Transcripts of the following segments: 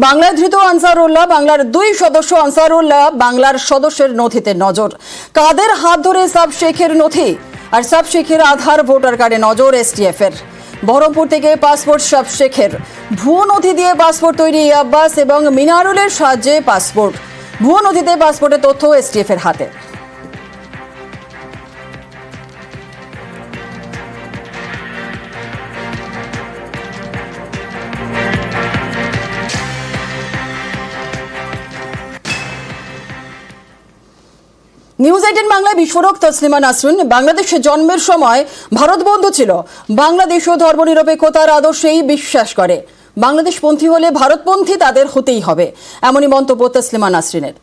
বাংলায় ধৃত আনসারুল্লাহ, বাংলার 2 সদস্য আনসারুল্লাহ বাংলার সদস্যের নথিতে নজর। কাদের হাত ধরে সাব শেখের নথি আর সাব শেখের আধার ভোটার কার্ডে নজর এসটিএফ এর। বহরমপুর থেকে পাসপোর্ট সাব শেখের, ভুয়ো নথি দিয়ে পাসপোর্ট তৈরি আব্বাস এবং মিনারুলের সাহায্যে পাসপোর্ট। ভুয়ো নথিতে পাসপোর্টের তথ্য এসটিএফ এর হাতে। নিউজ 18 বাংলায় বিস্ফোরক তসলিমা নাসরিন। বাংলাদেশে জন্মের সময় ভারত বন্ধু ছিল। বাংলাদেশও ধর্মনিরপেক্ষতার আদর্শেই বিশ্বাস করে। বাংলাদেশপন্থী হলে ভারতপন্থী তাদের হতেই হবে, এমনই মন্তব্য তসলিমা নাসরিনের।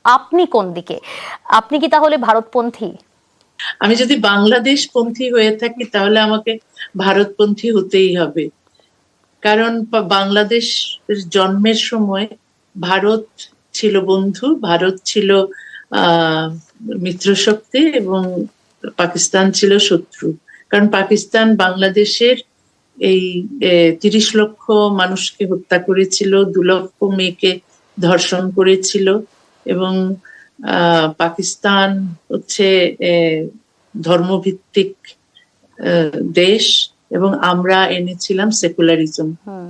আপনি কোন দিকে? আপনি কি তাহলে ভারতপন্থী? আমি যদি বাংলাদেশপন্থী হয়ে থাকি তাহলে আমাকে ভারতপন্থী হতেই হবে, কারণ বাংলাদেশ জন্মের সময় ভারত ছিল বন্ধু, ভারত ছিল মিত্রশক্তি এবং পাকিস্তান ছিল শত্রু। কারণ পাকিস্তান বাংলাদেশের এই 30 লক্ষ মানুষকে হত্যা করেছিল, 2 লক্ষ মেয়েকে ধর্ষণ করেছিল এবং পাকিস্তান হচ্ছে ধর্মভিত্তিক দেশ এবং আমরা এনেছিলাম সেকুলারিজম,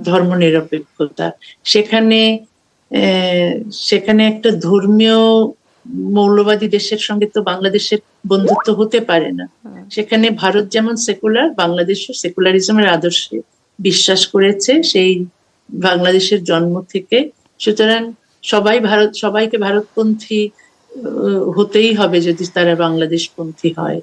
ধর্মনিরপেক্ষতা। সেখানে একটা ধর্মীয় মৌলবাদী দেশের সঙ্গে তো বাংলাদেশের বন্ধুত্ব হতে পারে না। সেখানে ভারত যেমন সেকুলার, বাংলাদেশও সেকুলারিজমের আদর্শে বিশ্বাস করেছে সেই বাংলাদেশের জন্ম থেকে। সুতরাং সবাইকে ভারতপন্থী হতেই হবে যদি তারা বাংলাদেশপন্থী হয়।